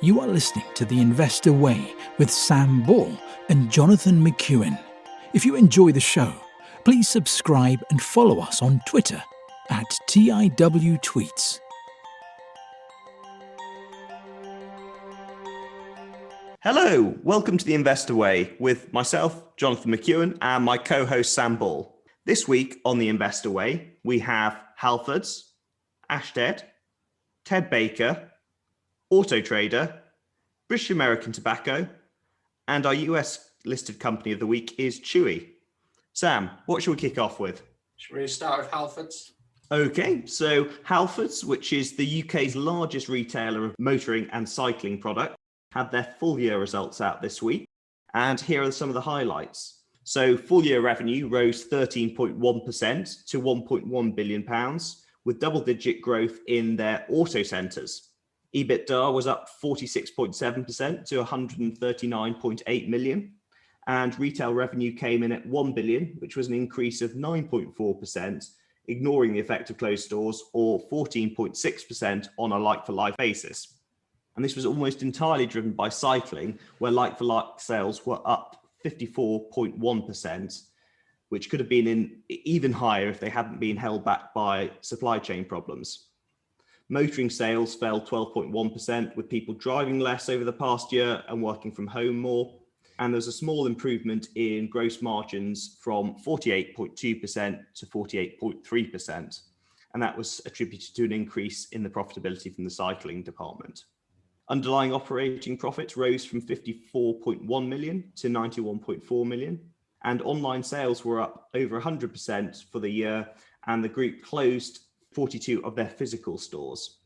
You are listening to The Investor Way with Sam Ball and Jonathan McEwen. If you enjoy the show, please subscribe and follow us on Twitter at TIWTweets. Hello, welcome to The Investor Way with myself, Jonathan McEwen, and my co-host Sam Ball. This week on The Investor Way, we have Halfords, Ashtead, Ted Baker, Auto Trader, British American Tobacco, and our US listed company of the week is Chewy. Sam, what should we kick off with? Should we start with Halfords? Okay, so Halfords, which is the UK's largest retailer of motoring and cycling products, had their full year results out this week. And here are some of the highlights. So full year revenue rose 13.1% to £1.1 billion, with double-digit growth in their auto centres. EBITDA was up 46.7% to 139.8 million. And retail revenue came in at 1 billion, which was an increase of 9.4%, ignoring the effect of closed stores, or 14.6% on a like-for-like basis. And this was almost entirely driven by cycling, where like-for-like sales were up 54.1%, which could have been even higher if they hadn't been held back by supply chain problems. Motoring sales fell 12.1%, with people driving less over the past year and working from home more. And there's a small improvement in gross margins from 48.2% to 48.3%. And that was attributed to an increase in the profitability from the cycling department. Underlying operating profit rose from 54.1 million to 91.4 million. And online sales were up over 100% for the year, and the group closed 42 of their physical stores.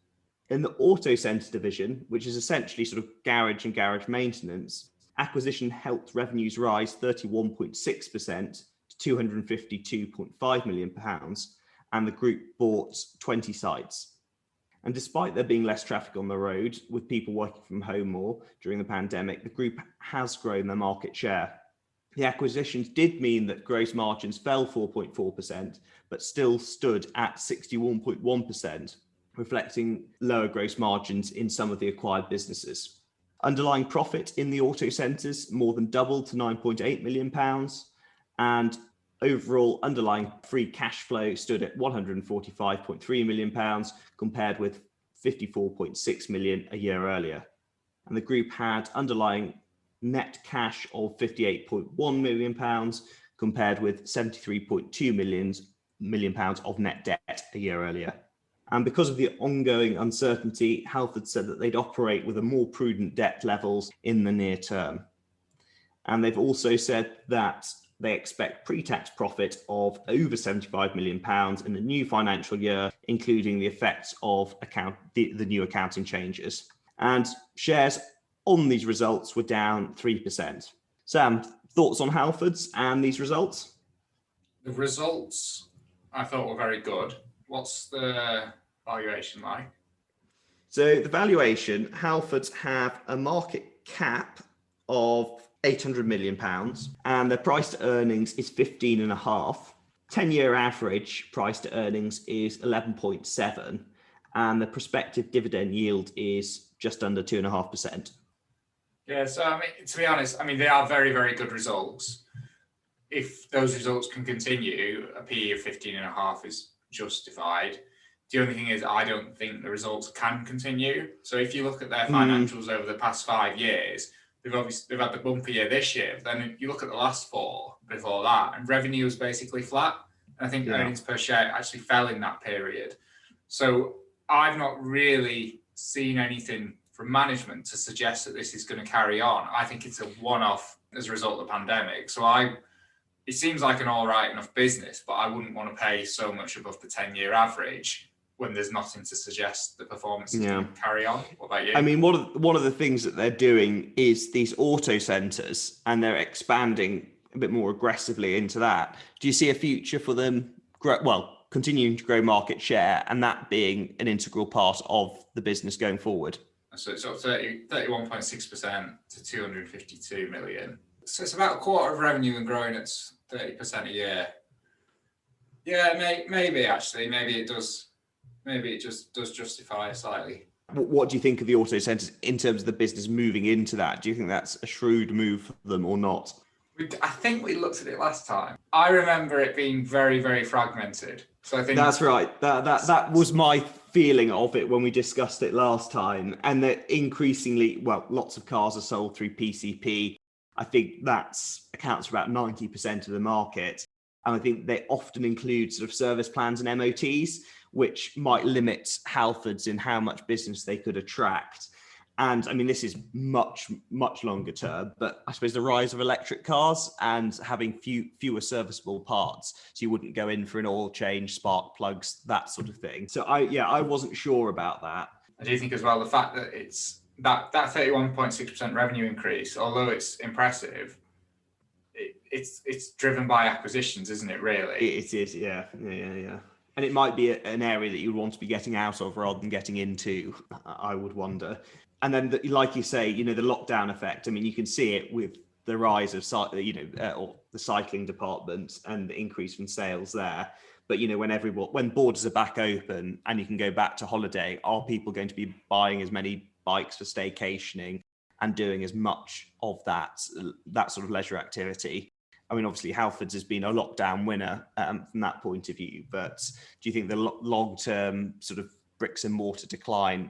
In the auto centre division, which is essentially sort of garage and garage maintenance, acquisition helped revenues rise 31.6% to £252.5 million, and the group bought 20 sites. And despite there being less traffic on the road, with people working from home more during the pandemic, the group has grown their market share. The acquisitions did mean that gross margins fell 4.4%, but still stood at 61.1%, reflecting lower gross margins in some of the acquired businesses. Underlying profit in the auto centres more than doubled to £9.8 million, and overall underlying free cash flow stood at £145.3 million, compared with £54.6 million a year earlier. And the group had underlying net cash of £58.1 million, compared with £73.2 million of net debt a year earlier. And because of the ongoing uncertainty, Halfords said that they'd operate with a more prudent debt levels in the near term. And they've also said that they expect pre-tax profit of over £75 million in the new financial year, including the effects of the new accounting changes. And shares on these results were down 3%. Sam, thoughts on Halfords and these results? The results I thought were very good. What's the valuation like? So the valuation, Halfords have a market cap of £800 million, and their price to earnings is 15.5. 10-year average price to earnings is 11.7, and the prospective dividend yield is just under 2.5%. Yeah, so I mean, to be honest, they are very, very good results. If those results can continue, a PE of 15.5 is justified. The only thing is, I don't think the results can continue. So if you look at their financials over the past 5 years, they've had the bumper year this year, but then you look at the last 4 before that, and revenue was basically flat. And I think earnings per share actually fell in that period. So I've not really seen anything from management to suggest that this is going to carry on. I think it's a one-off as a result of the pandemic. So it seems like an all right enough business, but I wouldn't want to pay so much above the 10-year average when there's nothing to suggest the performance is going to carry on. What about you? I mean, one of the things that they're doing is these auto centres, and they're expanding a bit more aggressively into that. Do you see a future for them, continuing to grow market share and that being an integral part of the business going forward? So it's up 31.6% to 252 million. So it's about a quarter of revenue and growing at 30% a year. Yeah, maybe actually, maybe it just does justify a slightly What do you think of the auto centres in terms of the business moving into that? Do you think that's a shrewd move for them or not? I think we looked at it last time. I remember it being very, very fragmented. So I think that's right. That was my feeling of it when we discussed it last time. And that increasingly, lots of cars are sold through PCP. I think that accounts for about 90% of the market. And I think they often include sort of service plans and MOTs, which might limit Halfords in how much business they could attract. And I mean, this is much, much longer term, but I suppose the rise of electric cars and having fewer serviceable parts. So you wouldn't go in for an oil change, spark plugs, that sort of thing. So I wasn't sure about that. I do think as well, the fact that it's that 31.6% revenue increase, although it's impressive, it's driven by acquisitions, isn't it, really? It is, yeah. And it might be an area that you want to be getting out of rather than getting into, I would wonder. And then, like you say, the lockdown effect. I mean, you can see it with the rise of, or the cycling department and the increase in sales there. But, when borders are back open and you can go back to holiday, are people going to be buying as many bikes for staycationing and doing as much of that sort of leisure activity? I mean, obviously, Halfords has been a lockdown winner from that point of view. But do you think the long-term sort of bricks and mortar decline,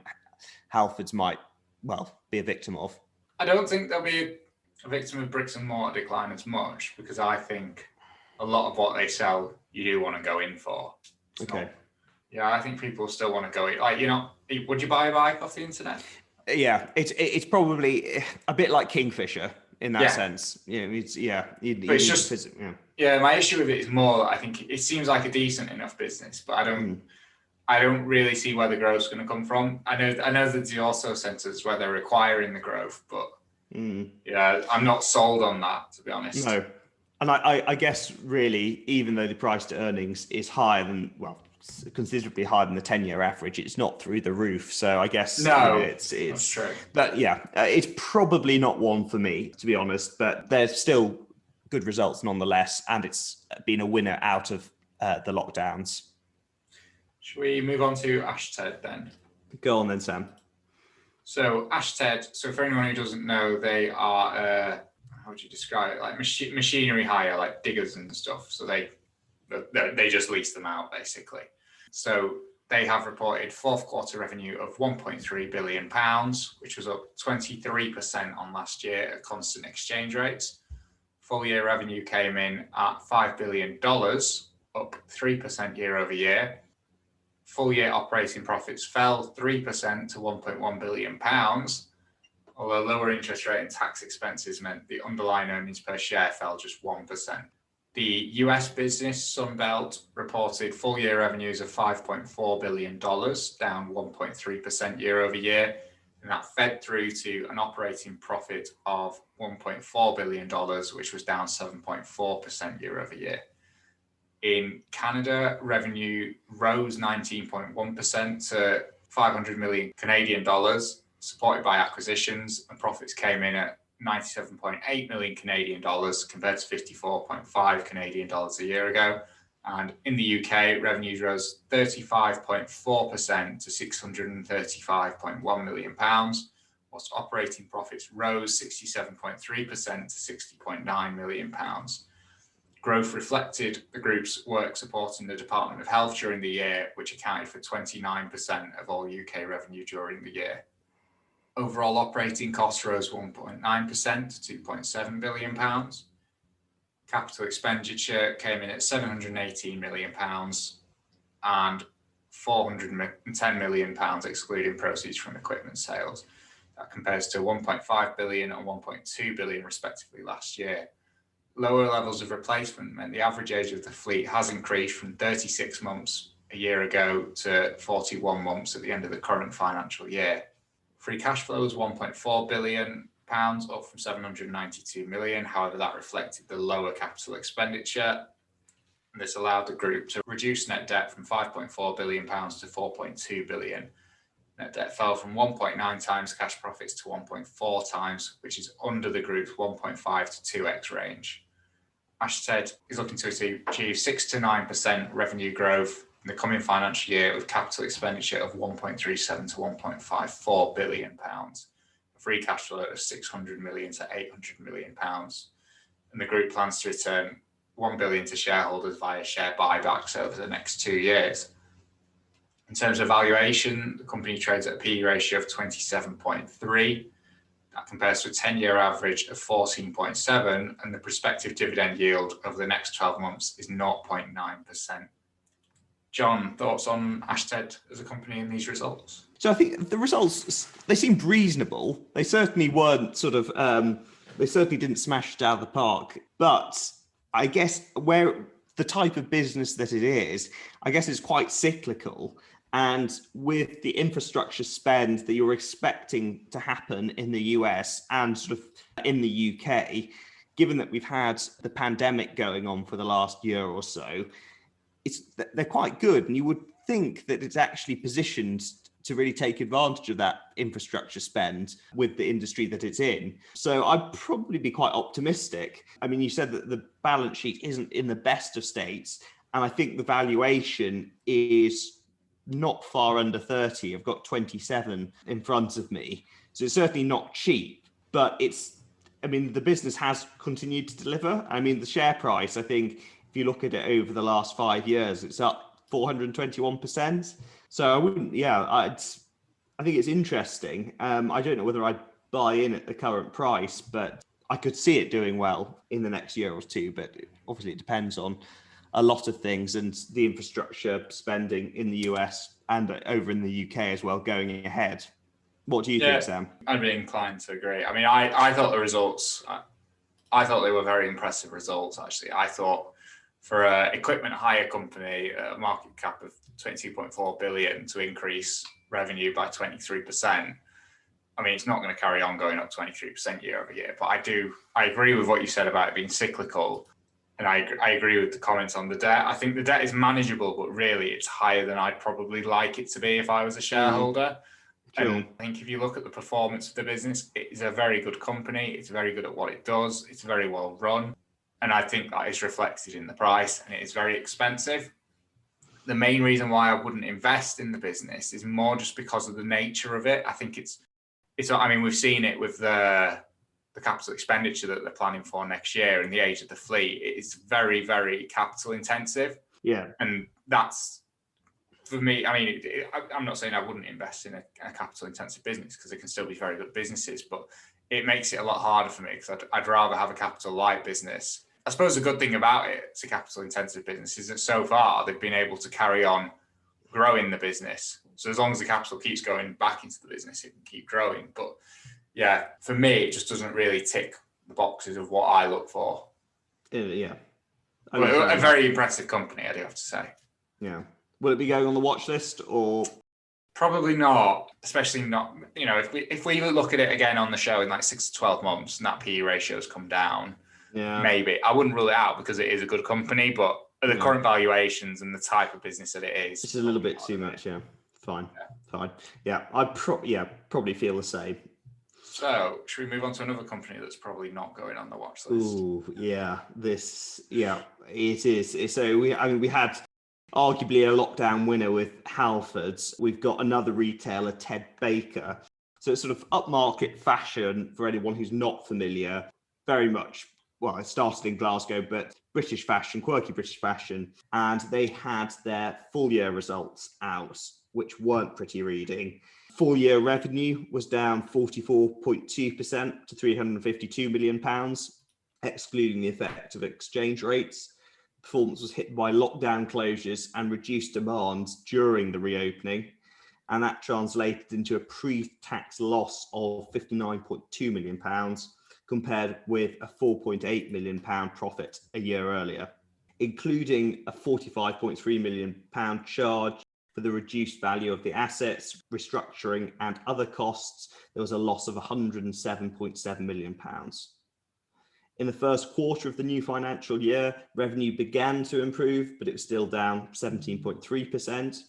Halfords might, be a victim of? I don't think they'll be a victim of bricks and mortar decline as much, because I think a lot of what they sell, you do want to go in for. Okay. I think people still want to go in. Would you buy a bike off the internet? Yeah, it's probably a bit like Kingfisher in that sense. My issue with it is more, I think it seems like a decent enough business, but I don't really see where the growth's going to come from. I know that the also centres where they're requiring the growth, but I'm not sold on that, to be honest. No, and I guess really, even though the price to earnings is higher than, considerably higher than the 10-year average, it's not through the roof. So I guess it's that's true. But it's probably not one for me, to be honest. But there's still good results nonetheless, and it's been a winner out of the lockdowns. Should we move on to Ashtead then? Go on then, Sam. So Ashtead, for anyone who doesn't know, they are, how would you describe it? Like machinery hire, like diggers and stuff. So they just lease them out, basically. So they have reported fourth quarter revenue of £1.3 billion, which was up 23% on last year at constant exchange rates. Full year revenue came in at $5 billion, up 3% year over year. Full year operating profits fell 3% to £1.1 billion, although lower interest rate and tax expenses meant the underlying earnings per share fell just 1%. The US business, Sunbelt, reported full year revenues of $5.4 billion, down 1.3% year over year, and that fed through to an operating profit of $1.4 billion, which was down 7.4% year over year. In Canada, revenue rose 19.1% to 500 million Canadian dollars, supported by acquisitions, and profits came in at 97.8 million Canadian dollars compared to 54.5 Canadian dollars a year ago. And in the UK, revenues rose 35.4% to 635.1 million pounds, whilst operating profits rose 67.3% to 60.9 million pounds. Growth reflected the group's work supporting the Department of Health during the year, which accounted for 29% of all UK revenue during the year. Overall operating costs rose 1.9% to £2.7 billion. Capital expenditure came in at £718 million and £410 million excluding proceeds from equipment sales. That compares to £1.5 billion and £1.2 billion respectively last year. Lower levels of replacement meant the average age of the fleet has increased from 36 months a year ago to 41 months at the end of the current financial year. Free cash flow was £1.4 billion, up from £792 million. However, that reflected the lower capital expenditure. And this allowed the group to reduce net debt from £5.4 billion to £4.2 billion. Net debt fell from 1.9 times cash profits to 1.4 times, which is under the group's 1.5 to 2x range. Ashtead is looking to achieve 6 to 9% revenue growth in the coming financial year with capital expenditure of 1.37 to 1.54 billion pounds, free cash flow of 600 million to 800 million pounds, and the group plans to return 1 billion to shareholders via share buybacks over the next 2 years. In terms of valuation, the company trades at a PE ratio of 27.3. That compares to a 10-year average of 14.7, and the prospective dividend yield over the next 12 months is 0.9%. John, thoughts on Ashtead as a company in these results? So I think the results, they seemed reasonable. They certainly weren't they certainly didn't smash it out of the park. But I guess where the type of business that it is, I guess it's quite cyclical. And with the infrastructure spend that you're expecting to happen in the US and sort of in the UK, given that we've had the pandemic going on for the last year or so, they're quite good. And you would think that it's actually positioned to really take advantage of that infrastructure spend with the industry that it's in. So I'd probably be quite optimistic. I mean, you said that the balance sheet isn't in the best of states, and I think the valuation is not far under 30. I've got 27 in front of me. So it's certainly not cheap, but the business has continued to deliver. I mean, the share price, I think, if you look at it over the last 5 years, it's up 421%. So I think it's interesting. I don't know whether I'd buy in at the current price, but I could see it doing well in the next year or two. But obviously it depends on a lot of things and the infrastructure spending in the US and over in the UK as well going ahead. What do you think, Sam? I'd be inclined to agree. I mean, I thought the results, I thought they were very impressive results, actually. I thought for an equipment hire company, a market cap of 22.4 billion to increase revenue by 23%. I mean, it's not going to carry on going up 23% year over year, but I agree with what you said about it being cyclical. And I agree with the comments on the debt. I think the debt is manageable, but really it's higher than I'd probably like it to be if I was a shareholder. Sure. And I think if you look at the performance of the business, it is a very good company. It's very good at what it does. It's very well run. And I think that is reflected in the price, and it is very expensive. The main reason why I wouldn't invest in the business is more just because of the nature of it. I think we've seen it with the capital expenditure that they're planning for next year and the age of the fleet. It is very, very capital intensive. Yeah. And that's, for me, I mean, I'm not saying I wouldn't invest in a capital intensive business, because it can still be very good businesses, but it makes it a lot harder for me because I'd rather have a capital light business. I suppose the good thing about it, it's a capital intensive business, is that so far they've been able to carry on growing the business. So as long as the capital keeps going back into the business, it can keep growing. But yeah, for me, it just doesn't really tick the boxes of what I look for. Yeah. Well, a very impressive company, I do have to say. Yeah. Will it be going on the watch list or? Probably not, especially not, if we look at it again on the show in like 6 to 12 months and that PE ratio has come down, maybe. I wouldn't rule it out because it is a good company, but at the current valuations and the type of business that it is, it's a little bit too much. Yeah. Fine. Yeah. I'd probably feel the same. So should we move on to another company that's probably not going on the watch list? Ooh, yeah. It is. So we had arguably a lockdown winner with Halfords. We've got another retailer, Ted Baker. So it's sort of upmarket fashion for anyone who's not familiar. Very much, well, it started in Glasgow, but British fashion, quirky British fashion. And they had their full year results out, which weren't pretty reading. Full year revenue was down 44.2% to £352 million, excluding the effect of exchange rates. Performance was hit by lockdown closures and reduced demand during the reopening, and that translated into a pre-tax loss of £59.2 million compared with a £4.8 million profit a year earlier, including a £45.3 million charge for the reduced value of the assets, restructuring and other costs. There was a loss of £107.7 million. In the first quarter of the new financial year, revenue began to improve, but it was still down 17.3%.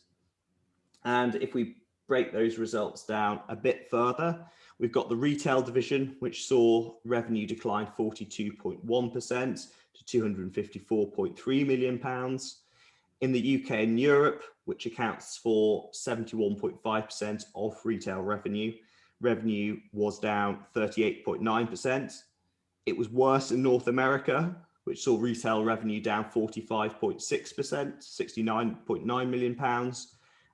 And if we break those results down a bit further, we've got the retail division, which saw revenue decline 42.1% to £254.3 million. In the UK and Europe, which accounts for 71.5% of retail revenue, revenue was down 38.9%. It was worse in North America, which saw retail revenue down 45.6%, £69.9 million,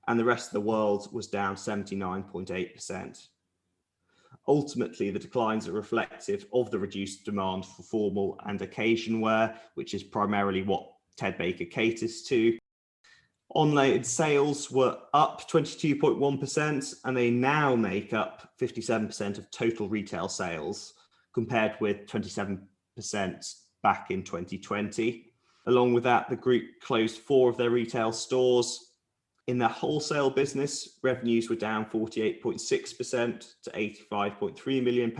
and the rest of the world was down 79.8%. Ultimately, the declines are reflective of the reduced demand for formal and occasion wear, which is primarily what Ted Baker caters to. Online sales were up 22.1%, and they now make up 57% of total retail sales, compared with 27% back in 2020. Along with that, the group closed 4 of their retail stores. In their wholesale business, revenues were down 48.6% to £85.3 million,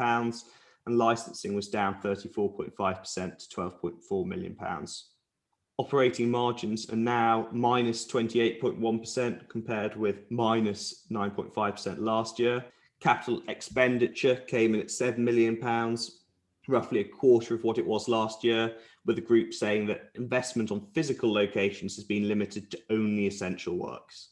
and licensing was down 34.5% to £12.4 million. Operating margins are now minus 28.1% compared with minus 9.5% last year. Capital expenditure came in at £7 million, roughly a quarter of what it was last year, with the group saying that investment on physical locations has been limited to only essential works.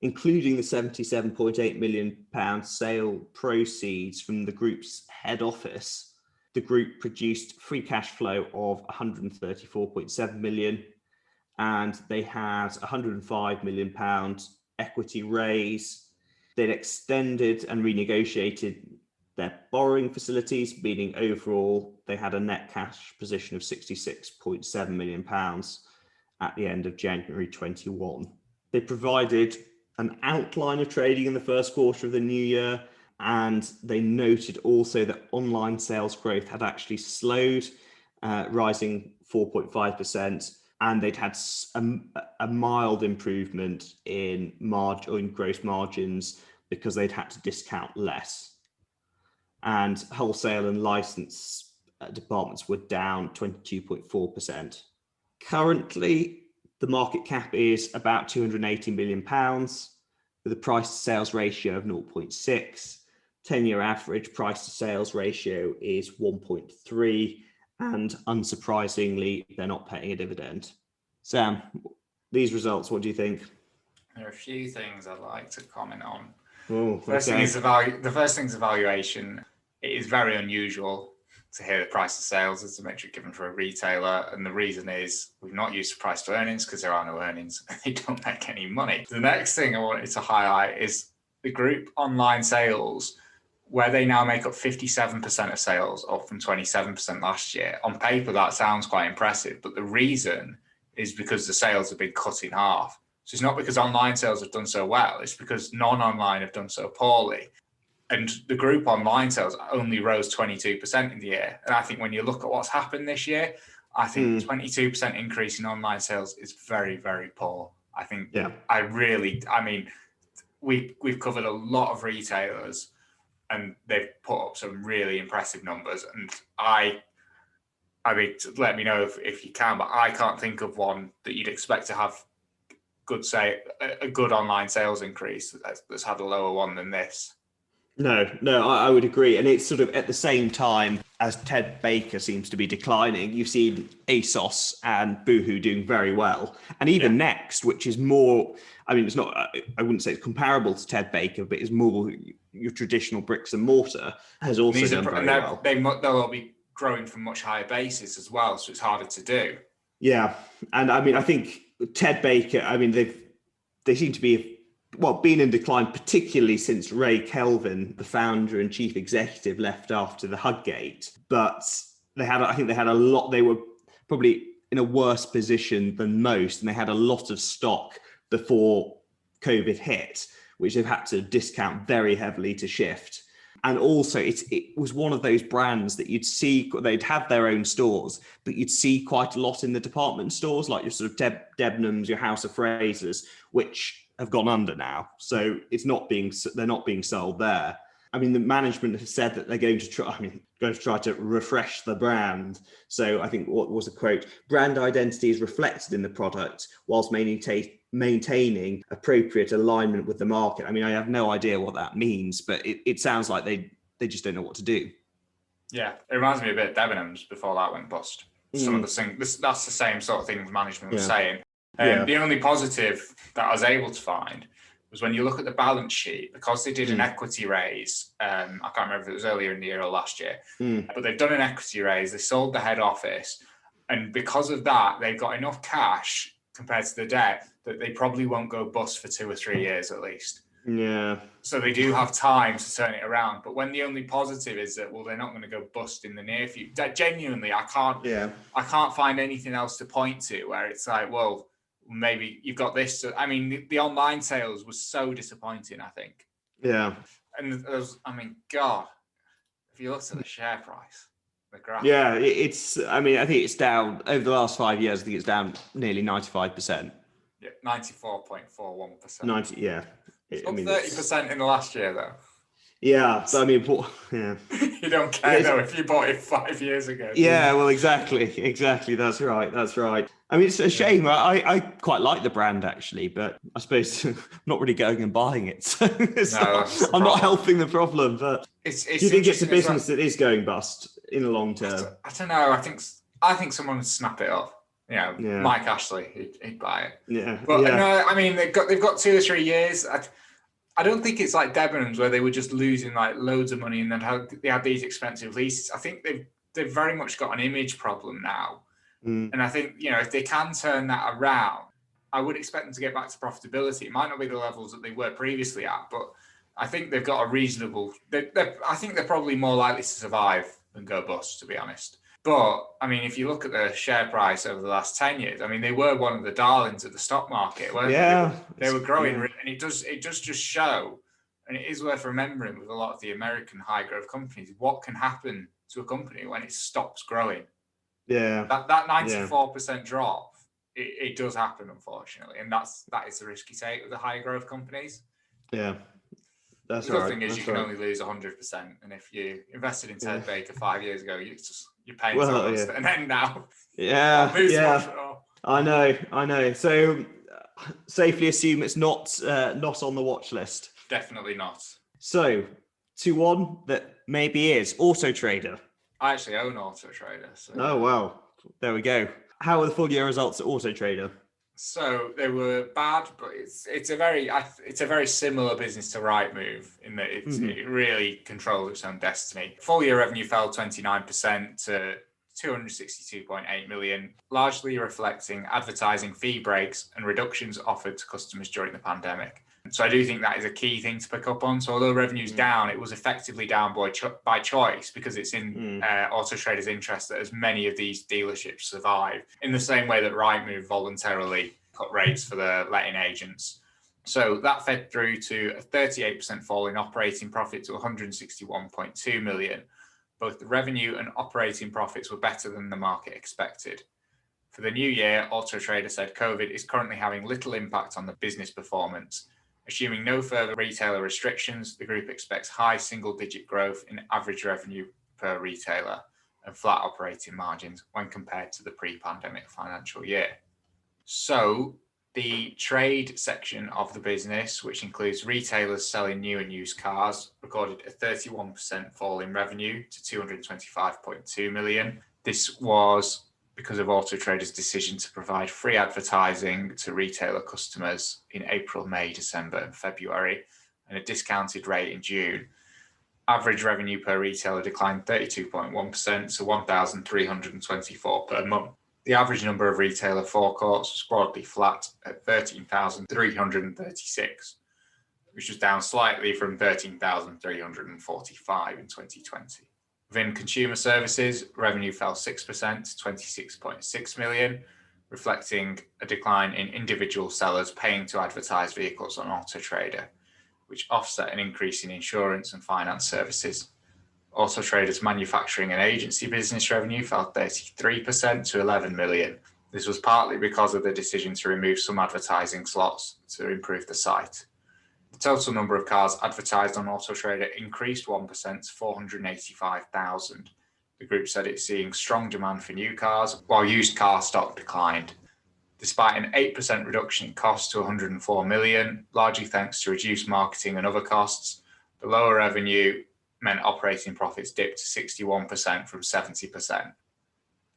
Including the £77.8 million sale proceeds from the group's head office, the group produced free cash flow of £134.7 million, and they had £105 million equity raise. They'd extended and renegotiated their borrowing facilities, meaning overall they had a net cash position of £66.7 million at the end of January 21. They provided an outline of trading in the first quarter of the new year, and they noted also that online sales growth had actually slowed, rising 4.5%, and they'd had a mild improvement in gross margins because they'd had to discount less. And wholesale and license departments were down 22.4%. Currently, the market cap is about £280 million, with a price to sales ratio of 0.6. 10-year average price to sales ratio is 1.3, and unsurprisingly, they're not paying a dividend. Sam, these results, what do you think? There are a few things I'd like to comment on. Oh, First thing is the first thing is evaluation. It is very unusual to hear the price of sales as a metric given for a retailer, and the reason is we've not used price to earnings because there are no earnings and they don't make any money. The next thing I wanted to highlight is the group online sales, where they now make up 57% of sales, up from 27% last year. On paper, that sounds quite impressive, but the reason is because the sales have been cut in half. So it's not because online sales have done so well, it's because non-online have done so poorly. And the group online sales only rose 22% in the year. And I think when you look at what's happened this year, I think 22% increase in online sales is very, very poor. I think we've covered a lot of retailers and they've put up some really impressive numbers. And I mean, let me know if you can, but I can't think of one that you'd expect to have a good online sales increase that's had a lower one than this. No, I would agree. And it's sort of at the same time as Ted Baker seems to be declining, you've seen ASOS and Boohoo doing very well. And even Next, which is more, I mean, it's not, I wouldn't say it's comparable to Ted Baker, but it's more your traditional bricks and mortar, has also done very well. They'll all be growing from much higher bases as well, so it's harder to do. Yeah. And I mean, I think Ted Baker, I mean, they seem to be been in decline, particularly since Ray Kelvin, the founder and chief executive, left after the Hudgate. But they were probably in a worse position than most, and they had a lot of stock before COVID hit, which they've had to discount very heavily to shift. And also it was one of those brands that you'd see, they'd have their own stores, but you'd see quite a lot in the department stores, like your sort of Debenhams, your House of Frasers, which have gone under now. So they're not being sold there. I mean, the management has said that they're going to try to refresh the brand. So I think what was the quote? Brand identity is reflected in the product whilst maintaining appropriate alignment with the market. I mean, I have no idea what that means, but it sounds like they just don't know what to do. Yeah, it reminds me a bit of Debenhams before that went bust. Some of the things, that's the same sort of thing the management was saying. The only positive that I was able to find was when you look at the balance sheet, because they did an equity raise. I can't remember if it was earlier in the year or last year, but they've done an equity raise. They sold the head office. And because of that, they've got enough cash compared to the debt that they probably won't go bust for 2 or 3 years at least. Yeah. So they do have time to turn it around. But when the only positive is that, well, they're not going to go bust in the near future. Genuinely, I can't find anything else to point to where it's like, well, maybe you've got this. I mean, the online sales was so disappointing, I think. Yeah. And God, if you look at the share price, the graph. Yeah, I think it's down over the last 5 years. I think it's down nearly 95%. Yeah, 94.41%. 90, yeah. It's up 30% in the last year, though. Yeah, but I mean, yeah. You don't care, though, if you bought it 5 years ago. Yeah, well, exactly. That's right. I mean, it's a shame. I quite like the brand, actually, but I suppose I'm not really going and buying it. So I'm not helping the problem. But do you think it's a business that is going bust in the long term? I don't know. I think someone would snap it up. Mike Ashley, he'd buy it. Yeah. But no, I mean, they've got 2 or 3 years. I don't think it's like Debenhams where they were just losing like loads of money and then they had these expensive leases. I think they've very much got an image problem now. And I think, if they can turn that around, I would expect them to get back to profitability. It might not be the levels that they were previously at, but I think they've got a reasonable, I think they're probably more likely to survive than go bust, to be honest. But I mean, if you look at the share price over the last 10 years, I mean, they were one of the darlings of the stock market, weren't they? They were growing, and it does just show, and it is worth remembering with a lot of the American high growth companies, what can happen to a company when it stops growing. Yeah. That 94% drop, it does happen, unfortunately, and that is the risk you take with the high growth companies. Yeah. That's the good thing is you can only lose 100%, and if you invested in Ted Baker 5 years ago, you're paying an end now. Yeah. I know. So safely assume it's not on the watch list. Definitely not. So to one that maybe is Auto Trader. I actually own Auto Trader. So. Oh wow, there we go. How are the full year results at Auto Trader? So they were bad, but it's a very similar business to Rightmove in that it really controls its own destiny. Full year revenue fell 29% to 262.8 million, largely reflecting advertising fee breaks and reductions offered to customers during the pandemic. So I do think that is a key thing to pick up on. So although revenue's down, it was effectively down by choice because it's in Auto Trader's interest that as many of these dealerships survive, in the same way that Rightmove voluntarily cut rates for the letting agents. So that fed through to a 38% fall in operating profit to 161.2 million. Both the revenue and operating profits were better than the market expected. For the new year, Auto Trader said COVID is currently having little impact on the business performance. Assuming no further retailer restrictions, the group expects high single-digit growth in average revenue per retailer and flat operating margins when compared to the pre-pandemic financial year. So the trade section of the business, which includes retailers selling new and used cars, recorded a 31% fall in revenue to 225.2 million. This was because of Auto Trader's decision to provide free advertising to retailer customers in April, May, December and February, and a discounted rate in June. Average revenue per retailer declined 32.1% to 1,324 per month. The average number of retailer forecourts was broadly flat at 13,336, which was down slightly from 13,345 in 2020. Within consumer services, revenue fell 6% to 26.6 million, reflecting a decline in individual sellers paying to advertise vehicles on Auto Trader, which offset an increase in insurance and finance services. Auto Trader's manufacturing and agency business revenue fell 33% to 11 million. This was partly because of the decision to remove some advertising slots to improve the site. The total number of cars advertised on Auto Trader increased 1% to 485,000. The group said it's seeing strong demand for new cars, while used car stock declined. Despite an 8% reduction in cost to 104 million, largely thanks to reduced marketing and other costs, the lower revenue meant operating profits dipped to 61% from 70%.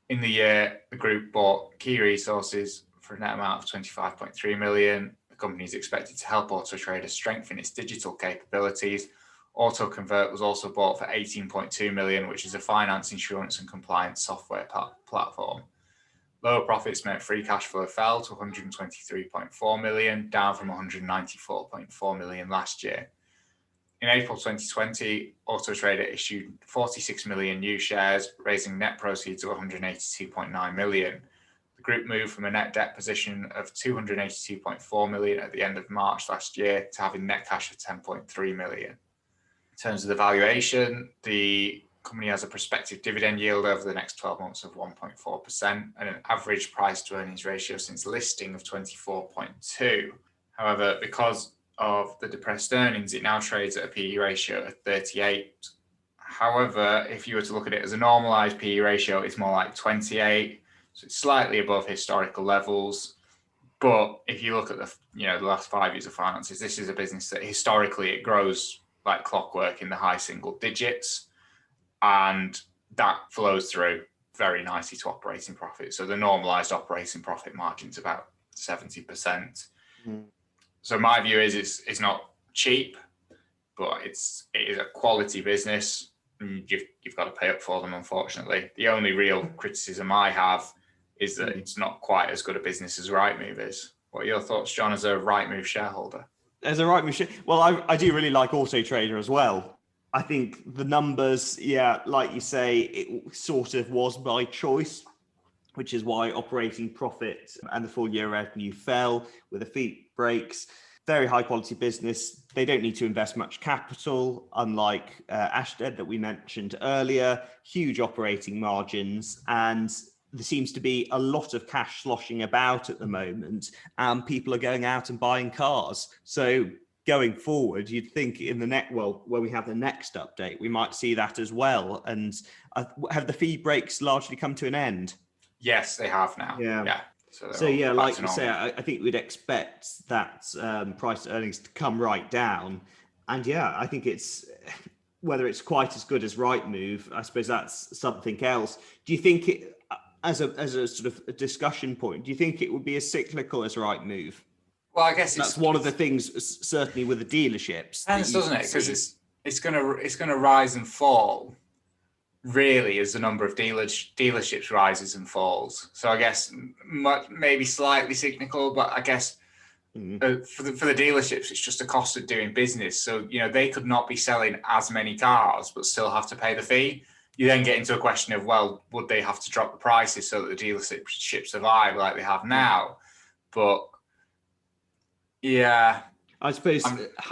In the year, the group bought key resources for a net amount of 25.3 million. The company is expected to help Auto Trader strengthen its digital capabilities. AutoConvert was also bought for 18.2 million, which is a finance, insurance and compliance software platform. Lower profits meant free cash flow fell to 123.4 million, down from 194.4 million last year. In April 2020, Auto Trader issued 46 million new shares, raising net proceeds of 182.9 million. The group moved from a net debt position of 282.4 million at the end of March last year to having net cash of 10.3 million. In terms of the valuation, the company has a prospective dividend yield over the next 12 months of 1.4% and an average price to earnings ratio since listing of 24.2. However, because of the depressed earnings, it now trades at a PE ratio of 38. However, if you were to look at it as a normalized PE ratio, it's more like 28. So it's slightly above historical levels. But if you look at the last 5 years of finances, this is a business that historically it grows like clockwork in the high single digits, and that flows through very nicely to operating profit. So the normalized operating profit margin is about 70%. So my view is it's not cheap, but it is a quality business. And you've got to pay up for them, unfortunately. The only real criticism I have is that it's not quite as good a business as Rightmove is. What are your thoughts, John, as a Rightmove shareholder? As a Rightmove, well, I do really like Auto Trader as well. I think the numbers, like you say, it sort of was by choice, which is why operating profit and the full year revenue fell with the fee breaks. Very high quality business. They don't need to invest much capital, unlike Ashtead that we mentioned earlier. Huge operating margins, and there seems to be a lot of cash sloshing about at the moment, and people are going out and buying cars. So going forward, you'd think when we have the next update, we might see that as well. And have the fee breaks largely come to an end? Yes, they have now. Yeah. So like you say, I think we'd expect that price to earnings to come right down. And I think it's whether it's quite as good as Rightmove, I suppose that's something else. Do you think it, as a sort of a discussion point, do you think it would be as cyclical as Rightmove? Well, I guess that's one of the things, certainly with the dealerships. Depends, doesn't it? Because it's gonna rise and fall, really, as the number of dealerships rises and falls. So I guess maybe slightly cyclical, but I guess for the dealerships, it's just a cost of doing business. So they could not be selling as many cars, but still have to pay the fee. You then get into a question of, well, would they have to drop the prices so that the dealerships survive like they have now? But I suppose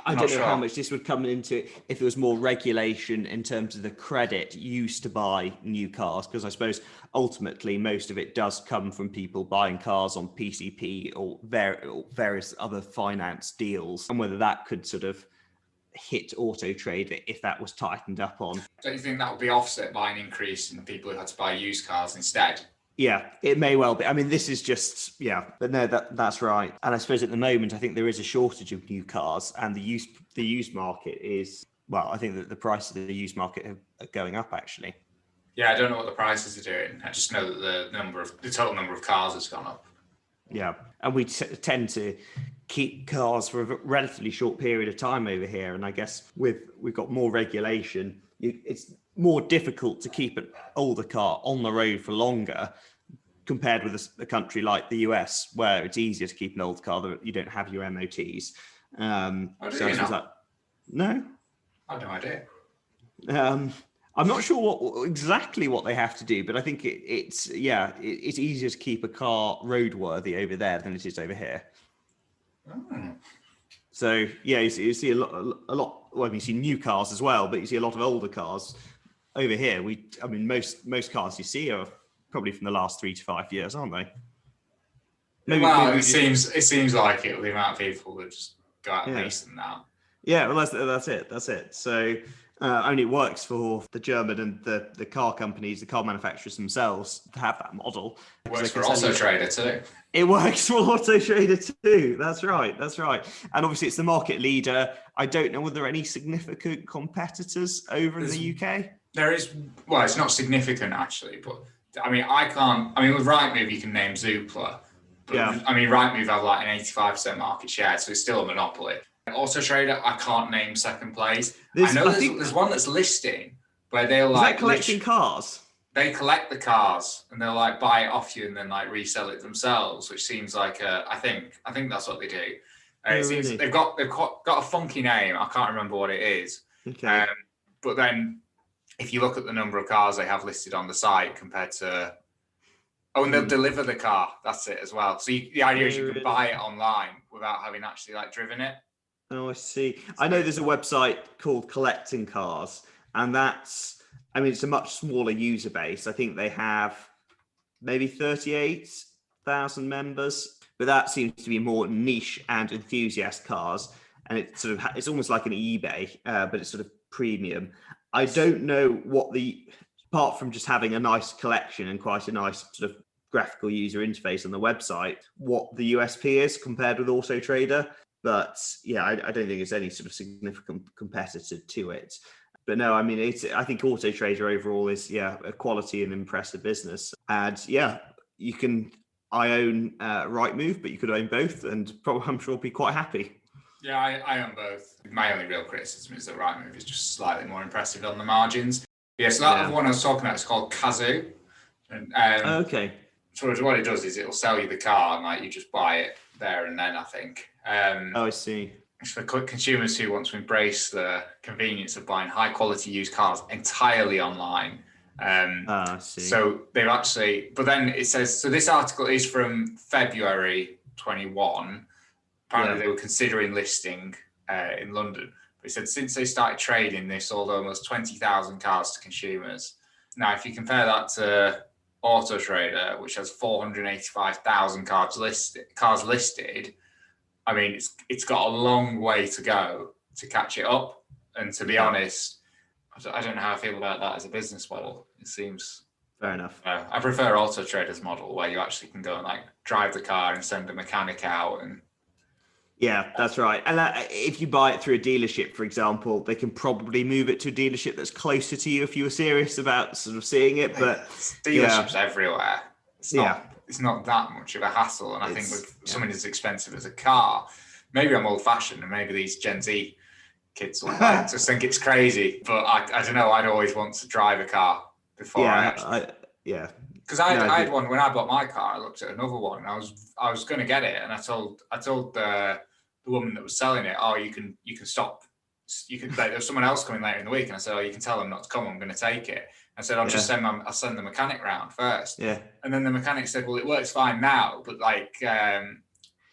I don't know how much this would come into it if there was more regulation in terms of the credit used to buy new cars, because I suppose ultimately most of it does come from people buying cars on PCP or various other finance deals, and whether that could sort of hit Auto Trader if that was tightened up on. Don't you think that would be offset by an increase in people who had to buy used cars instead? Yeah, it may well be. I mean, this is just, but no, that's right. And I suppose at the moment, I think there is a shortage of new cars, and the used market is, well, I think that the price of the used market are going up, actually. Yeah, I don't know what the prices are doing. I just know that the total number of cars has gone up. Yeah, and we tend to keep cars for a relatively short period of time over here. And I guess we've got more regulation. It's more difficult to keep an older car on the road for longer compared with a country like the US, where it's easier to keep an old car that you don't have your MOTs. No, I have no idea. I'm not sure exactly what they have to do, but I think it's easier to keep a car roadworthy over there than it is over here. Oh. So you see a lot. Well, you see new cars as well, but you see a lot of older cars over here. Most cars you see are probably from the last 3 to 5 years, aren't they? It seems like it with the amount of people that just go out and lease them now. Yeah, well, that's it. So only works for the German and the car companies, the car manufacturers themselves to have that model. It works for Auto Trader too. It works for Auto Trader too. That's right. And obviously it's the market leader. I don't know whether there are any significant competitors over in the UK. There is, well, it's not significant actually, but with Rightmove you can name Zoopla, But, Yeah. I mean, Rightmove have like an 85% market share, so it's still a monopoly. Auto Trader, I can't name second place. I know there's one that's listing where they'll Is like that collecting cars? They collect the cars and they'll like buy it off you and then like resell it themselves, which seems like I think that's what they do. It seems really? they've got a funky name. I can't remember what it is. Okay. But then if you look at the number of cars they have listed on the site compared to and they'll deliver the car. That's it as well. So the idea is you can buy it online without having actually like driven it. Oh, I see. I know there's a website called Collecting Cars, and it's a much smaller user base. I think they have maybe 38,000 members, but that seems to be more niche and enthusiast cars. And it's almost like an eBay, but it's sort of premium. I don't know apart from just having a nice collection and quite a nice sort of graphical user interface on the website, what the USP is compared with Auto Trader. But yeah, I don't think it's any sort of significant competitor to it. But no, I mean, I think Auto Trader overall is a quality and impressive business. And yeah, I own Rightmove, but you could own both, and probably I'm sure be quite happy. Yeah, I own both. My only real criticism is that Rightmove is just slightly more impressive on the margins. Yeah, so that one I was talking about is called Kazoo. And, okay. So what it does is it'll sell you the car and like you just buy it there and then, I think. I see. It's for consumers who want to embrace the convenience of buying high quality used cars entirely online. I see. So they've actually, but then it says, so this article is from February 21. Apparently they were considering listing in London. But it said since they started trading, they sold almost 20,000 cars to consumers. Now, if you compare that to Auto Trader, which has 485,000 cars listed, I mean, it's got a long way to go to catch it up. And to be honest, I don't know how I feel about that as a business model. It seems fair enough. I prefer Auto Trader's model where you actually can go and like drive the car and send a mechanic out. And yeah, that's right. And if you buy it through a dealership, for example, they can probably move it to a dealership that's closer to you if you were serious about sort of seeing it. But dealerships everywhere. It's not that much of a hassle. And I think with something as expensive as a car, maybe I'm old fashioned and maybe these Gen Z kids will like just think it's crazy. But I don't know. I'd always want to drive a car before because I had one when I bought my car. I looked at another one and I was going to get it. And I told the woman that was selling it, oh, you can stop. You can, there's someone else coming later in the week. And I said, oh, you can tell them not to come. I'm going to take it. I said, I'll send the mechanic round first. Yeah. And then the mechanic said, well, it works fine now, but like,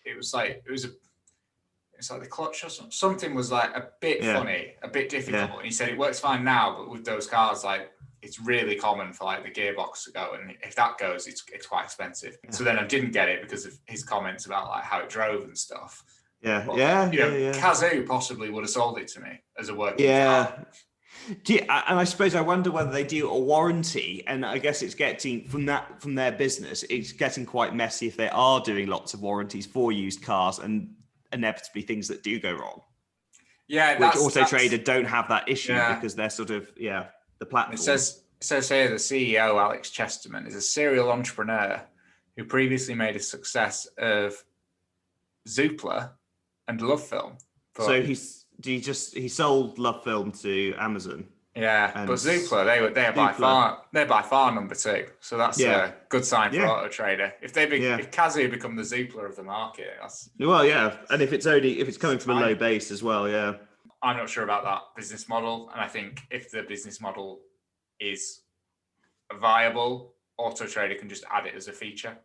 it's like the clutch or something was like a bit funny, a bit difficult. Yeah. And he said, it works fine now, but with those cars, like it's really common for like the gearbox to go. And if that goes, it's quite expensive. Yeah. So then I didn't get it because of his comments about like how it drove and stuff. Yeah. But, Kazoo possibly would have sold it to me as a working car. And I suppose I wonder whether they do a warranty, and I guess it's getting from their business, it's getting quite messy if they are doing lots of warranties for used cars and inevitably things that do go wrong. Yeah, which Auto Trader don't have that issue because they're sort of the platform. It says here the CEO Alex Chesterman is a serial entrepreneur who previously made a success of Zoopla and Love Film. So he sold Love Film to Amazon. Yeah, but Zoopla, they're by far number 2. So that's a good sign for Auto Trader. If Kazoo become the Zoopla of the market, and if it's coming from a low base as well, I'm not sure about that business model, and I think if the business model is viable, Auto Trader can just add it as a feature.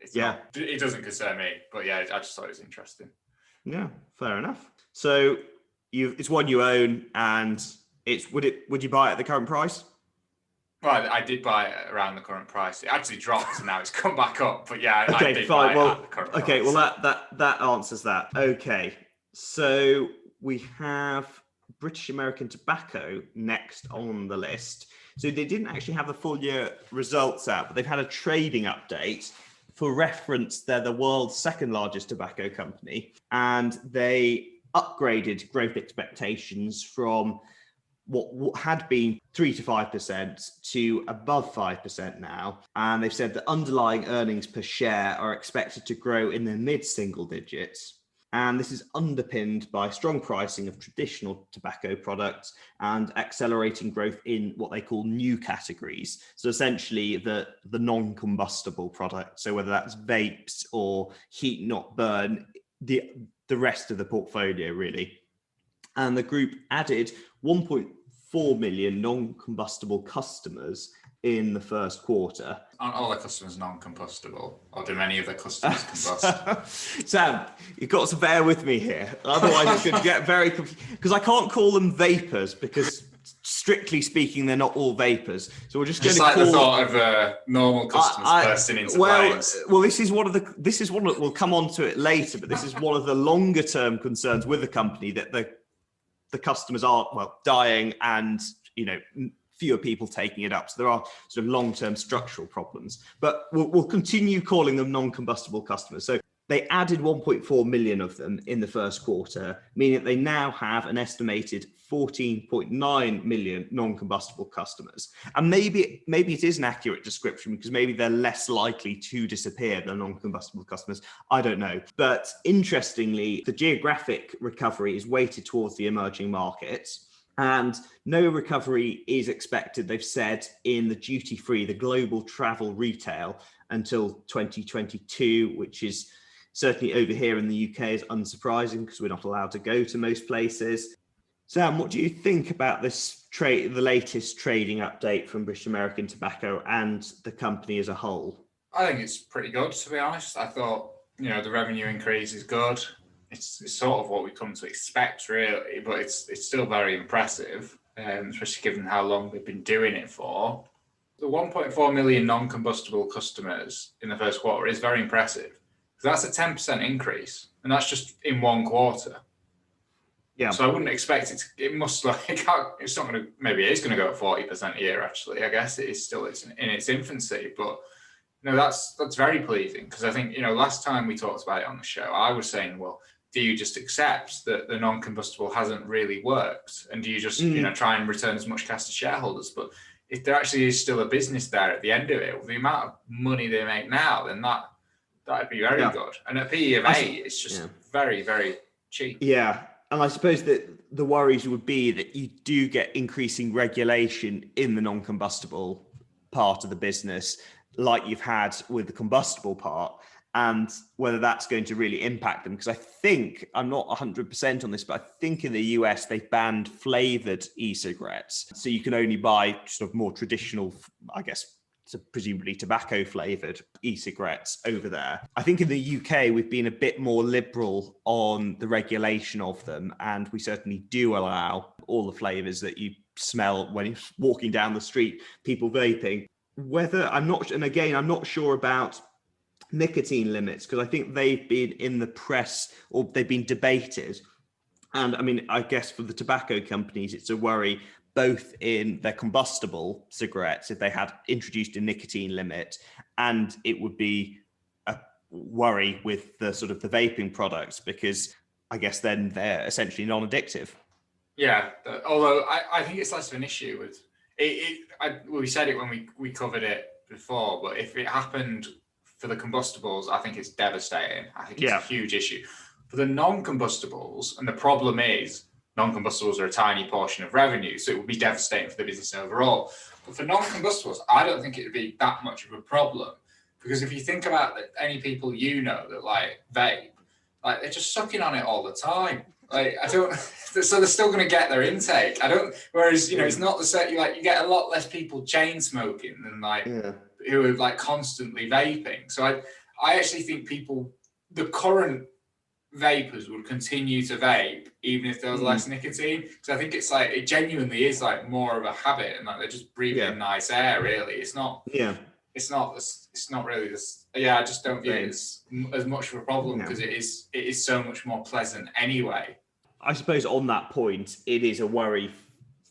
It doesn't concern me, but I just thought it was interesting. Yeah, fair enough. So it's one you own, and would you buy it at the current price? Well, I did buy it around the current price. It actually dropped, and now it's come back up. But I did buy it at the current price. Okay, well that answers that. Okay, so we have British American Tobacco next on the list. So they didn't actually have the full year results out, but they've had a trading update. For reference, they're the world's second largest tobacco company, and they upgraded growth expectations from what had been 3 to 5% to above 5% now. And they've said that underlying earnings per share are expected to grow in the mid-single digits. And this is underpinned by strong pricing of traditional tobacco products and accelerating growth in what they call new categories. So essentially the non-combustible products. So whether that's vapes or heat not burn, the rest of the portfolio really. And the group added 1.4 million non-combustible customers in the first quarter. Aren't all their customers non-combustible? Or do many of their customers combust? Sam, you've got to bear with me here. Otherwise it's going to get very confused. Because I can't call them vapors because strictly speaking, they're not all vapors. So we're just going to like call... the thought of normal customers bursting into flames. Well, this is one that we'll come on to it later, but this is one of the longer term concerns with the company, that the customers are, dying and, fewer people taking it up. So there are sort of long-term structural problems, but we'll continue calling them non-combustible customers. So they added 1.4 million of them in the first quarter, meaning that they now have an estimated 14.9 million non-combustible customers. And maybe it is an accurate description because maybe they're less likely to disappear than non-combustible customers. I don't know. But interestingly, the geographic recovery is weighted towards the emerging markets. And no recovery is expected, they've said, in the duty-free, the global travel retail until 2022, which is certainly over here in the UK is unsurprising because we're not allowed to go to most places. Sam, what do you think about this the latest trading update from British American Tobacco and the company as a whole? I think it's pretty good, to be honest. I thought, the revenue increase is good. It's sort of what we come to expect, really, but it's still very impressive, especially given how long they've been doing it for. The 1.4 million non-combustible customers in the first quarter is very impressive. That's a 10% increase, and that's just in one quarter. Yeah. So I wouldn't expect it. It's not going to. Maybe it is going to go at 40% a year. Actually, I guess it is still in its infancy, but that's very pleasing because I think last time we talked about it on the show, I was saying, well, do you just accept that the non-combustible hasn't really worked, and do you just try and return as much cash to shareholders? But if there actually is still a business there at the end of it, with the amount of money they make now, then that'd be very good. And at PE of 8, it's just very, very cheap. Yeah. And I suppose that the worries would be that you do get increasing regulation in the non-combustible part of the business, like you've had with the combustible part, and whether that's going to really impact them. Because I think, I'm not 100% on this, but I think in the US, they've banned flavored e-cigarettes. So you can only buy sort of more traditional, I guess, presumably tobacco flavored e-cigarettes over there. I think in the UK, we've been a bit more liberal on the regulation of them. And we certainly do allow all the flavors that you smell when you're walking down the street, people vaping. I'm not sure about nicotine limits, because I think they've been in the press or they've been debated. And I mean, I guess for the tobacco companies, it's a worry both in their combustible cigarettes, if they had introduced a nicotine limit, and it would be a worry with the sort of the vaping products, because I guess then they're essentially non-addictive. Yeah, although I think it's less of an issue with it. We said it when we covered it before, but if it happened for the combustibles, I think it's devastating. I think it's a huge issue. For the non-combustibles, and the problem is, non-combustibles are a tiny portion of revenue, so it would be devastating for the business overall. But for non-combustibles, I don't think it would be that much of a problem, because if you think about any people that like vape, like they're just sucking on it all the time. Like so they're still going to get their intake. Whereas it's not the same. You get a lot less people chain smoking than who are like constantly vaping. So I actually think the current vapors would continue to vape even if there was less nicotine, because I think it genuinely is like more of a habit, and like they're just breathing in nice air. Really, it's not really this. I just don't think it's as much of a problem, because it is so much more pleasant anyway. I suppose on that point, it is a worry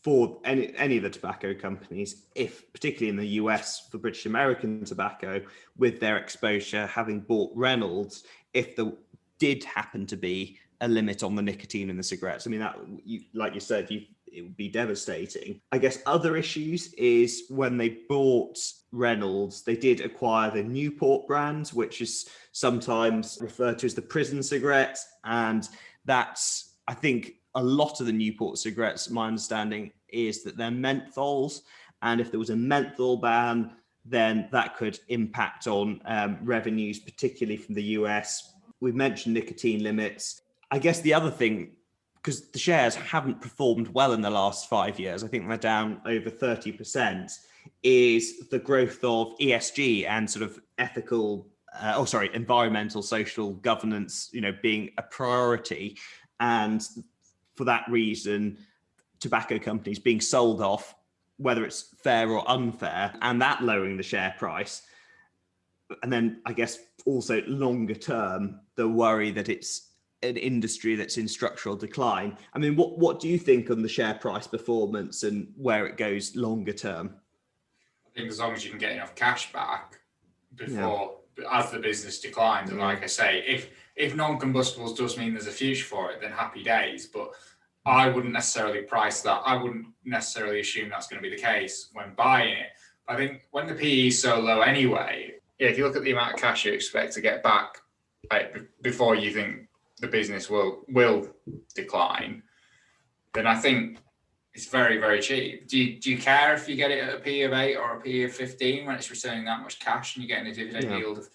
for any of the tobacco companies, if particularly in the US for British American Tobacco, with their exposure, having bought Reynolds, if there did happen to be a limit on the nicotine in the cigarettes. I mean, like you said, it would be devastating. I guess other issues is when they bought Reynolds, they did acquire the Newport brand, which is sometimes referred to as the prison cigarette. And that's, I think, a lot of the Newport cigarettes, my understanding is that they're menthols. And if there was a menthol ban, then that could impact on revenues, particularly from the US. We've mentioned nicotine limits. I guess the other thing, because the shares haven't performed well in the last 5 years, I think they're down over 30%, is the growth of ESG and sort of environmental, social governance, being a priority. And for that reason, tobacco companies being sold off, whether it's fair or unfair, and that lowering the share price. And then I guess also longer term, the worry that it's an industry that's in structural decline. I mean, what do you think on the share price performance and where it goes longer term? I think as long as you can get enough cash back as the business declines, and like I say, if non-combustibles does mean there's a future for it, then happy days. But I wouldn't necessarily price that. I wouldn't necessarily assume that's going to be the case when buying it. I think when the PE is so low anyway, if you look at the amount of cash you expect to get back before you think the business will decline, then I think it's very, very cheap. Do you care if you get it at a P of 8 or a P of 15 when it's returning that much cash and you're getting a dividend yield of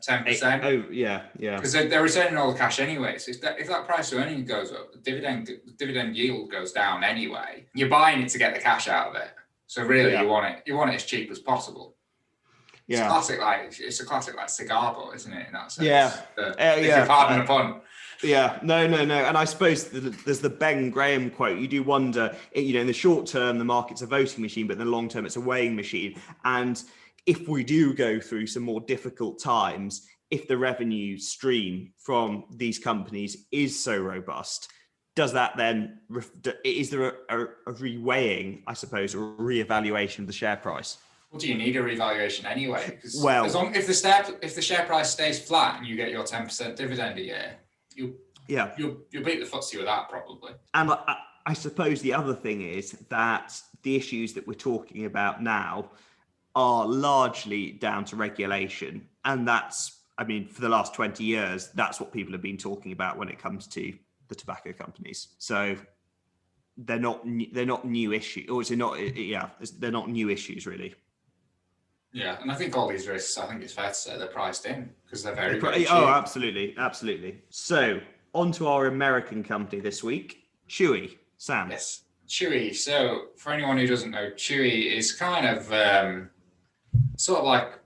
10%? Oh, yeah. Because they're returning all the cash anyway. So if that price of earnings goes up, the dividend yield goes down anyway. You're buying it to get the cash out of it. So really, you want it as cheap as possible. It's a classic like cigar butt, isn't it? In that sense. If you pardon the pun. Yeah, no. And I suppose there's the Ben Graham quote. You do wonder, in the short term, the market's a voting machine, but in the long term, it's a weighing machine. And if we do go through some more difficult times, if the revenue stream from these companies is so robust, does that then, is there a reweighing, I suppose, or a reevaluation of the share price? Well, do you need a revaluation anyway? Because if the share price stays flat and you get your 10% dividend a year, you'll beat the FTSE with that probably. And I suppose the other thing is that the issues that we're talking about now are largely down to regulation, and for the last 20 years, that's what people have been talking about when it comes to the tobacco companies. So they're not new issues, or is it not? Yeah, they're not new issues really. Yeah, and I think all these risks, I think it's fair to say they're priced in because they're very, very cheap. Oh, absolutely. So on to our American company this week, Chewy. Sam. Yes, Chewy. So for anyone who doesn't know, Chewy is kind of sort of like,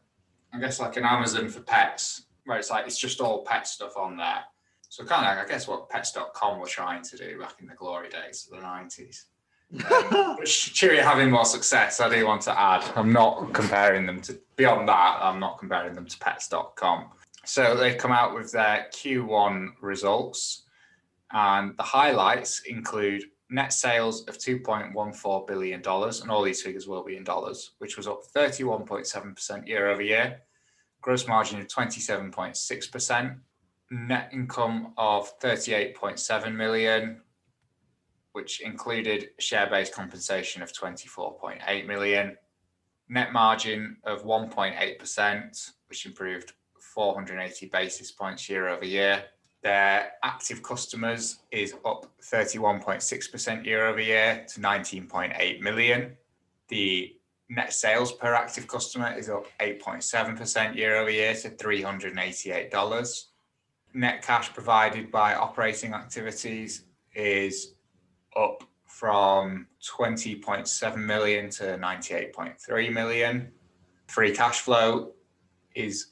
I guess, like an Amazon for pets, where it's just all pet stuff on there. So kind of, I guess, what Pets.com were trying to do back in the glory days of the 90s. But Chewy having more success, I do want to add. I'm not comparing them to, beyond that, I'm not comparing them to Pets.com. So they've come out with their Q1 results, and the highlights include net sales of $2.14 billion, and all these figures will be in dollars, which was up 31.7% year over year, gross margin of 27.6%, net income of $38.7 million, which included share-based compensation of $24.8 million, net margin of 1.8%, which improved 480 basis points year over year. Their active customers is up 31.6% year over year to 19.8 million. The net sales per active customer is up 8.7% year over year to $388. Net cash provided by operating activities is up from 20.7 million to 98.3 million. Free cash flow is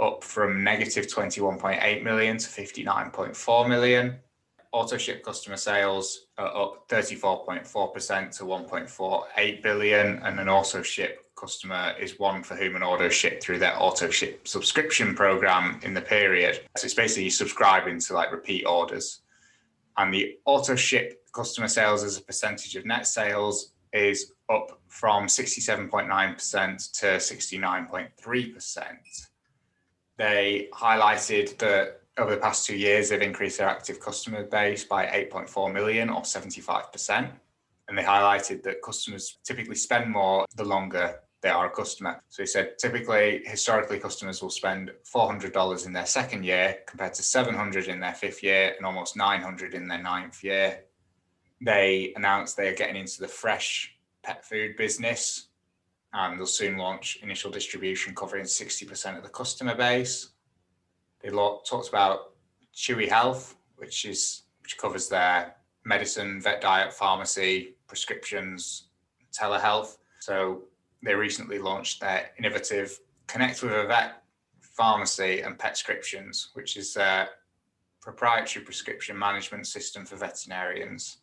up from negative 21.8 million to 59.4 million. Auto ship customer sales are up 34.4% to 1.48 billion, and an auto ship customer is one for whom an order is shipped through their auto ship subscription program in the period. So it's basically subscribing to like repeat orders. And the auto ship customer sales as a percentage of net sales is up from 67.9% to 69.3%. They highlighted that over the past 2 years, they've increased their active customer base by 8.4 million or 75%. And they highlighted that customers typically spend more the longer they are a customer. So he said, historically, customers will spend $400 in their second year compared to $700 in their fifth year and almost $900 in their ninth year. They announced they are getting into the fresh pet food business, and they'll soon launch initial distribution covering 60% of the customer base. They talked about Chewy Health, which covers their medicine, vet diet, pharmacy, prescriptions, telehealth. So they recently launched their innovative Connect with a Vet pharmacy and Petscriptions, which is a proprietary prescription management system for veterinarians.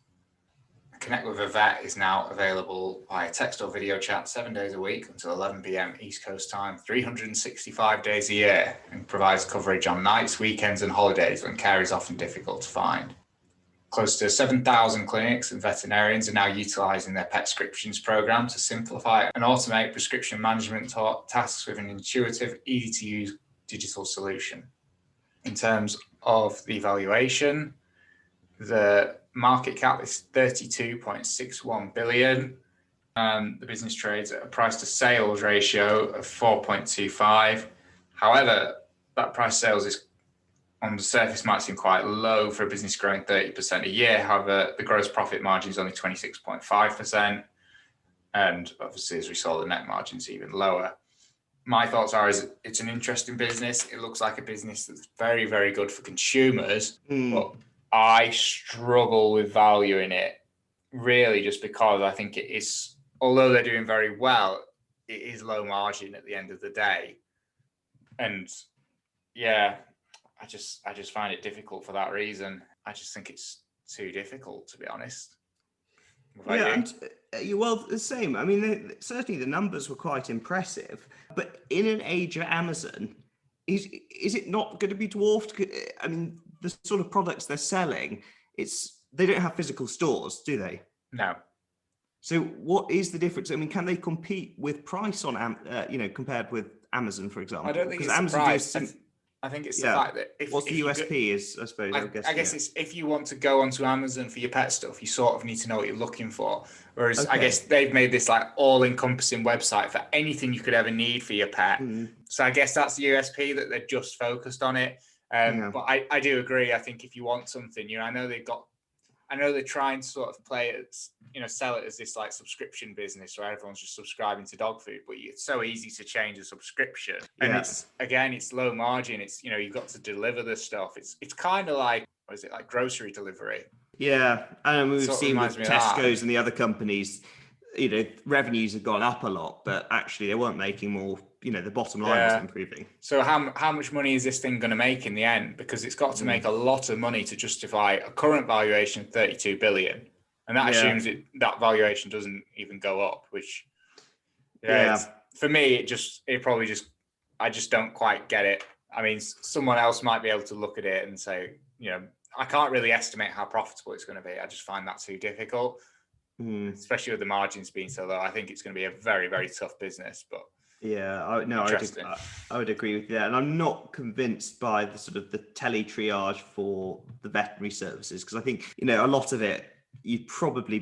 Connect with a Vet is now available via text or video chat 7 days a week until 11 p.m. East Coast time, 365 days a year, and provides coverage on nights, weekends, and holidays when care is often difficult to find. Close to 7,000 clinics and veterinarians are now utilising their Petscriptions program to simplify and automate prescription management tasks with an intuitive, easy-to-use digital solution. In terms of the valuation, the market cap is 32.61 billion. The business trades at a price to sales ratio of 4.25. However, that price sales is on the surface might seem quite low for a business growing 30% a year. However, the gross profit margin is only 26.5%. And obviously, as we saw, the net margin is even lower. My thoughts are it's an interesting business. It looks like a business that's very, very good for consumers, but I struggle with valuing it, really, just because I think it is, although they're doing very well, it is low margin at the end of the day. And yeah, I just find it difficult for that reason. I just think it's too difficult, to be honest. Yeah, well, the same. I mean, certainly the numbers were quite impressive, but in an age of Amazon, is it not going to be dwarfed? I mean, the sort of products they're selling, they don't have physical stores, do they? No. So what is the difference? I mean, can they compete with price on, compared with Amazon, for example? I don't think it's Amazon price. I think it's the fact that what's the USP is, I suppose. I guess it's if you want to go onto Amazon for your pet stuff, you sort of need to know what you're looking for. Whereas I guess they've made this like all-encompassing website for anything you could ever need for your pet. So I guess that's the USP, that they're just focused on it. But I do agree. I think if you want something, I know they're trying to sort of play it, sell it as this like subscription business where everyone's just subscribing to dog food, but it's so easy to change a subscription. And it's low margin. It's, you've got to deliver the stuff. It's kind of like, what is it, like grocery delivery? Yeah. And we've seen with Tesco's and the other companies, revenues have gone up a lot, but actually they weren't making more, the bottom line was improving. So how much money is this thing going to make in the end? Because it's got to make a lot of money to justify a current valuation of 32 billion. And that assumes that valuation doesn't even go up, which for me, I just don't quite get it. I mean, someone else might be able to look at it and say, I can't really estimate how profitable it's going to be. I just find that too difficult. Especially with the margins being so low. I think it's going to be a very, very tough business, but I would agree with you there. And I'm not convinced by the sort of the tele triage for the veterinary services, because I think, a lot of it, you probably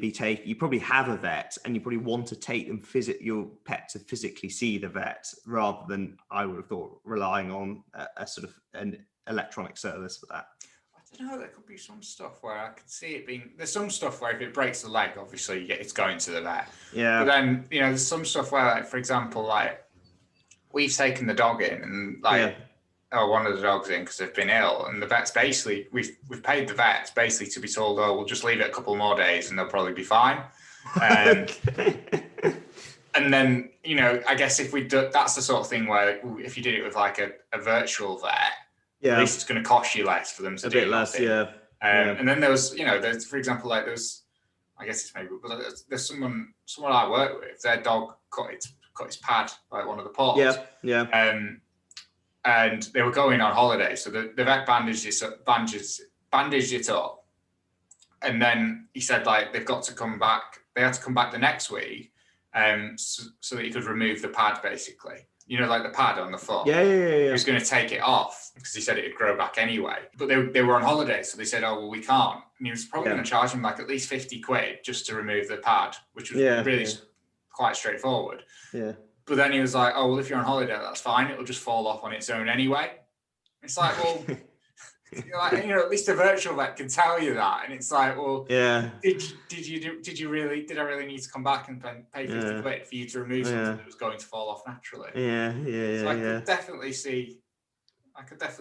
have a vet and you probably want to take them, your pet to physically see the vet, rather than, I would have thought, relying on a sort of an electronic service for that. I don't know, there could be some stuff where I could see it being, there's some stuff where if it breaks the leg, obviously it's going to the vet. Yeah. But then, there's some stuff where, like, for example, like, we've taken the dog in and one of the dogs in because they've been ill, and the vet's basically, we've paid the vet basically to be told, we'll just leave it a couple more days and they'll probably be fine. And then, I guess if we do, that's the sort of thing where if you did it with like a virtual vet, at least it's going to cost you less for them to do a bit less, and then there was, there's, for example, like there's, I guess it's maybe, but there's someone I work with, their dog cut its pad, like one of the paws. And they were going on holiday, so the vet bandaged it up, and then he said, like, they had to come back the next week, so that he could remove the pad, basically. like the pad on the foot. Yeah. He was going to take it off because he said it'd grow back anyway. But they were on holiday, so they said, "Oh well, we can't." And he was probably going to charge him like at least 50 quid just to remove the pad, which was really quite straightforward. Yeah. But then he was like, "Oh well, if you're on holiday, that's fine. It'll just fall off on its own anyway." It's like, well. At least a virtual vet can tell you that, and it's like, well, yeah. Did I really need to come back and pay 50 quid for you to remove something that was going to fall off naturally? So I could definitely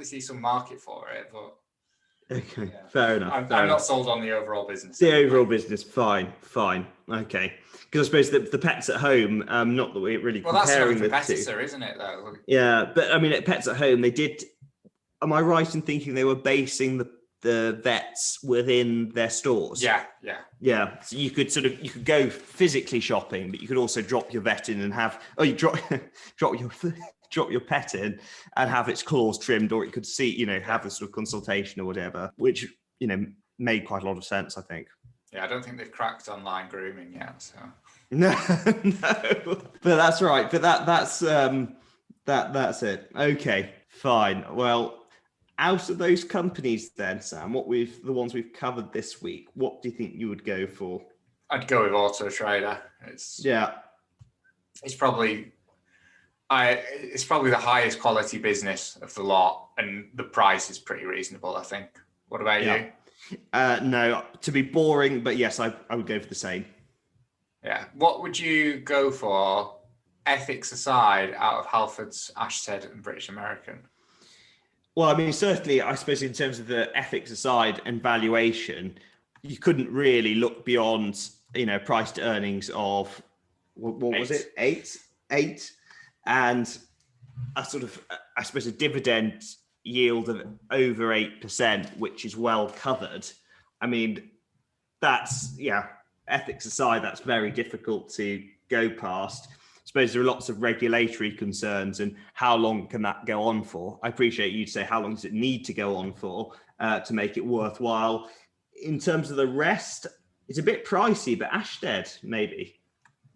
see some market for it, but okay, fair enough. I'm not sold on the overall business. The overall business, fine, okay. Because I suppose the pets at home, not that we're really comparing the two. That's another competitor, isn't it? Though. Yeah, but I mean, at Pets at Home, they did. Am I right in thinking they were basing the vets within their stores? Yeah. So you could go physically shopping, but you could also drop your vet in and drop your pet in and have its claws trimmed, or you could have a sort of consultation or whatever, which made quite a lot of sense, I think. Yeah, I don't think they've cracked online grooming yet. So no, but that's right. But that's it. Okay, fine. Well. Out of those companies then, Sam, the ones we've covered this week, what do you think you would go for? I'd go with Auto Trader. It's probably the highest quality business of the lot, and the price is pretty reasonable, I think. What about you? No, to be boring, but yes, I would go for the same. Yeah. What would you go for, ethics aside, out of Halfords, Ashtead and British American? Well, I mean, certainly, I suppose in terms of the ethics aside and valuation, you couldn't really look beyond, price to earnings of, what was it? Eight. And a sort of, I suppose, a dividend yield of over 8%, which is well covered. I mean, ethics aside, that's very difficult to go past. I suppose there are lots of regulatory concerns, and how long can that go on for? I appreciate you'd say how long does it need to go on for to make it worthwhile. In terms of the rest, it's a bit pricey, but Ashtead maybe.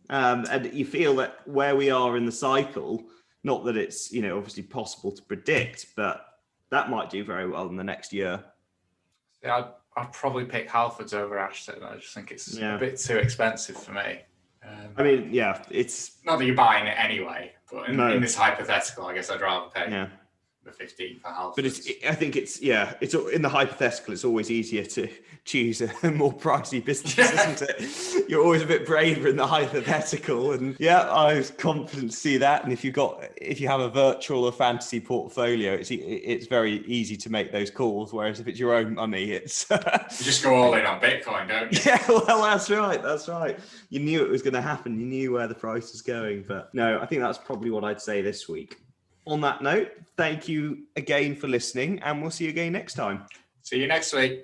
And you feel that where we are in the cycle, not that it's obviously possible to predict, but that might do very well in the next year. Yeah, I'd probably pick Halfords over Ashtead. I just think it's a bit too expensive for me. I mean, it's not that you're buying it anyway, but in this hypothetical, I guess I'd rather pay the 15 for Halfords. But I think it's in the hypothetical, it's always easier to choose a more pricey business, isn't it? You're always a bit braver in the hypothetical, and I was confident to see that. And if you have a virtual or fantasy portfolio, it's very easy to make those calls. Whereas if it's your own money, it's you just go all in on Bitcoin, don't you? Yeah, well, that's right. You knew it was going to happen. You knew where the price was going. But no, I think that's probably what I'd say this week. On that note, thank you again for listening, and we'll see you again next time. See you next week.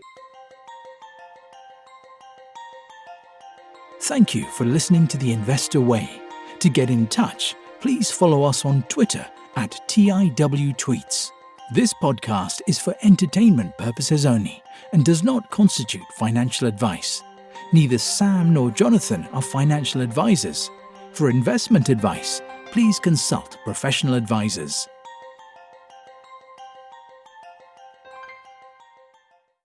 Thank you for listening to The Investor Way. To get in touch, please follow us on Twitter at TIWTweets. This podcast is for entertainment purposes only and does not constitute financial advice. Neither Sam nor Jonathan are financial advisors. For investment advice, please consult professional advisors.